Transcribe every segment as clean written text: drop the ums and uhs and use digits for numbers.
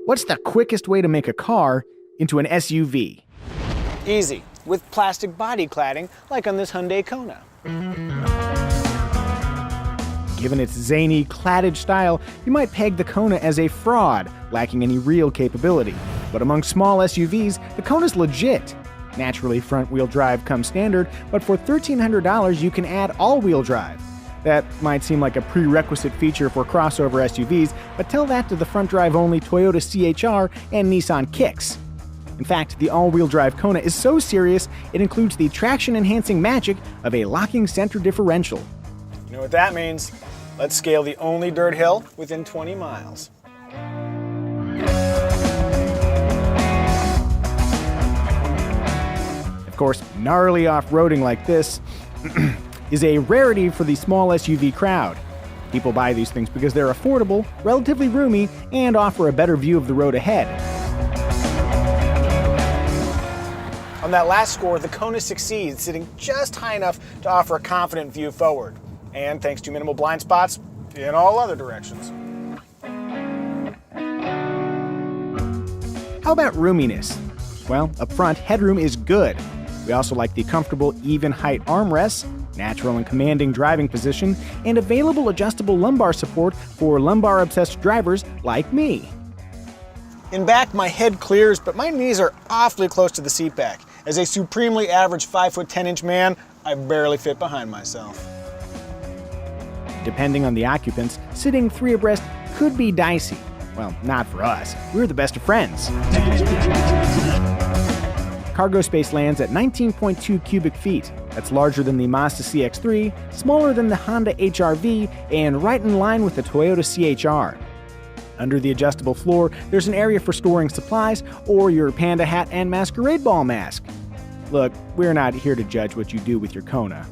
What's the quickest way to make a car into an SUV? Easy, with plastic body cladding, like on this Hyundai Kona. Given its zany, cladded style, you might peg the Kona as a fraud, lacking any real capability. But among small SUVs, the Kona's legit. Naturally, front-wheel drive comes standard, but for $1,300 you can add all-wheel drive. That might seem like a prerequisite feature for crossover SUVs, but tell that to the front-drive-only Toyota CHR and Nissan Kicks. In fact, the all-wheel drive Kona is so serious, it includes the traction-enhancing magic of a locking center differential. You know what that means? Let's scale the only dirt hill within 20 miles. Of course, gnarly off-roading like this is a rarity for the small SUV crowd. People buy these things because they're affordable, relatively roomy, and offer a better view of the road ahead. On that last score, the Kona succeeds, sitting just high enough to offer a confident view forward, and thanks to minimal blind spots in all other directions. How about roominess? Well, up front, headroom is good. We also like the comfortable, even height armrests, natural and commanding driving position, and available adjustable lumbar support for lumbar-obsessed drivers like me. In back, my head clears, but my knees are awfully close to the seat back. As a supremely average 5'10" man, I barely fit behind myself. Depending on the occupants, sitting three abreast could be dicey. Well, not for us. We're the best of friends. Cargo space lands at 19.2 cubic feet. That's larger than the Mazda CX-3, smaller than the Honda HR-V, and right in line with the Toyota CHR. Under the adjustable floor, there's an area for storing supplies or your panda hat and masquerade ball mask. Look, we're not here to judge what you do with your Kona.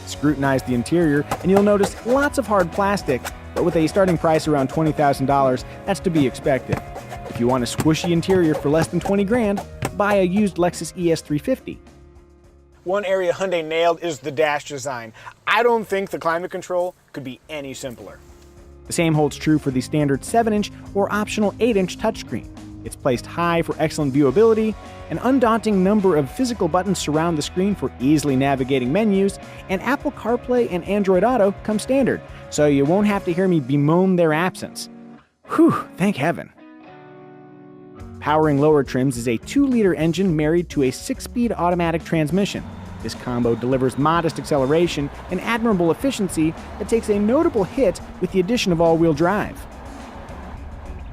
Scrutinize the interior, and you'll notice lots of hard plastic, but with a starting price around $20,000, that's to be expected. If you want a squishy interior for less than $20,000, buy a used Lexus ES350. One area Hyundai nailed is the dash design. I don't think the climate control could be any simpler. The same holds true for the standard 7-inch or optional 8-inch touchscreen. It's placed high for excellent viewability, an undaunting number of physical buttons surround the screen for easily navigating menus, and Apple CarPlay and Android Auto come standard, so you won't have to hear me bemoan their absence. Whew, thank heaven. Powering lower trims is a 2-liter engine married to a 6-speed automatic transmission. This combo delivers modest acceleration and admirable efficiency that takes a notable hit with the addition of all-wheel drive.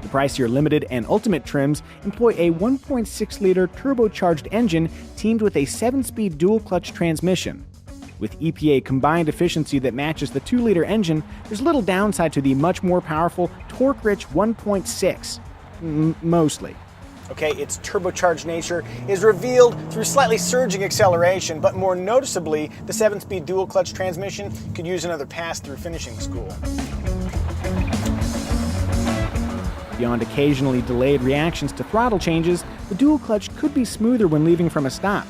The pricier limited and ultimate trims employ a 1.6-liter turbocharged engine teamed with a 7-speed dual-clutch transmission. With EPA combined efficiency that matches the 2-liter engine, there's little downside to the much more powerful, torque-rich 1.6. Mostly. Okay, its turbocharged nature is revealed through slightly surging acceleration, but more noticeably, the 7-speed dual-clutch transmission could use another pass through finishing school. Beyond occasionally delayed reactions to throttle changes, the dual-clutch could be smoother when leaving from a stop.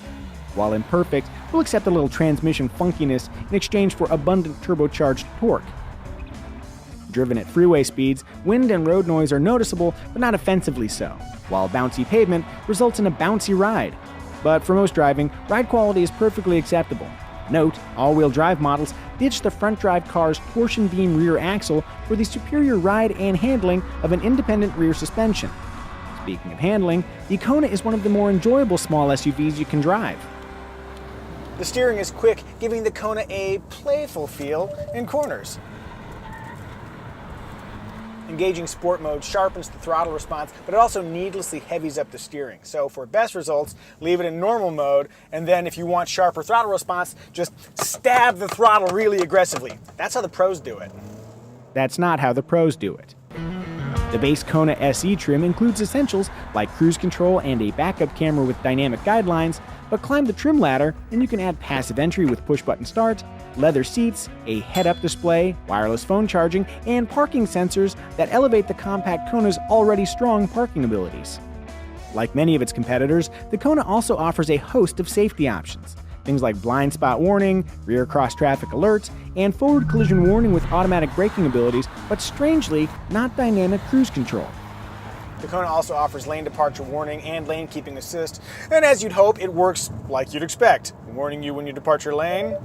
While imperfect, we'll accept a little transmission funkiness in exchange for abundant turbocharged torque. Driven at freeway speeds, wind and road noise are noticeable, but not offensively so, while bouncy pavement results in a bouncy ride. But for most driving, ride quality is perfectly acceptable. Note, all-wheel drive models ditch the front drive car's torsion beam rear axle for the superior ride and handling of an independent rear suspension. Speaking of handling, the Kona is one of the more enjoyable small SUVs you can drive. The steering is quick, giving the Kona a playful feel in corners. Engaging sport mode sharpens the throttle response, but it also needlessly heavies up the steering. So for best results, leave it in normal mode, and then if you want sharper throttle response, just stab the throttle really aggressively. That's how the pros do it. That's not how the pros do it. The base Kona SE trim includes essentials like cruise control and a backup camera with dynamic guidelines, but climb the trim ladder and you can add passive entry with push-button start, leather seats, a head-up display, wireless phone charging, and parking sensors that elevate the compact Kona's already strong parking abilities. Like many of its competitors, the Kona also offers a host of safety options. Things like blind spot warning, rear cross-traffic alerts, and forward collision warning with automatic braking abilities, but strangely, not dynamic cruise control. The Kona also offers lane departure warning and lane keeping assist, and as you'd hope, it works like you'd expect, warning you when you depart your lane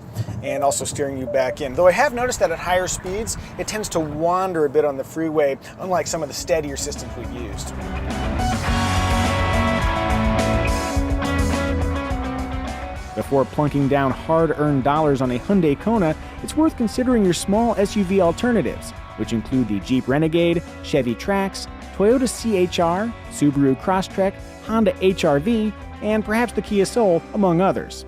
and also steering you back in. Though I have noticed that at higher speeds, it tends to wander a bit on the freeway, unlike some of the steadier systems we've used. Before plunking down hard-earned dollars on a Hyundai Kona, it's worth considering your small SUV alternatives, which include the Jeep Renegade, Chevy Trax, Toyota CHR, Subaru Crosstrek, Honda HR-V, and perhaps the Kia Soul, among others.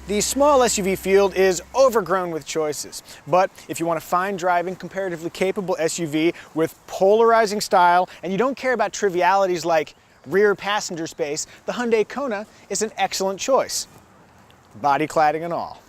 The small SUV field is overgrown with choices, but if you want a fine-driving, comparatively capable SUV with polarizing style and you don't care about trivialities like rear passenger space, the Hyundai Kona is an excellent choice, body cladding and all.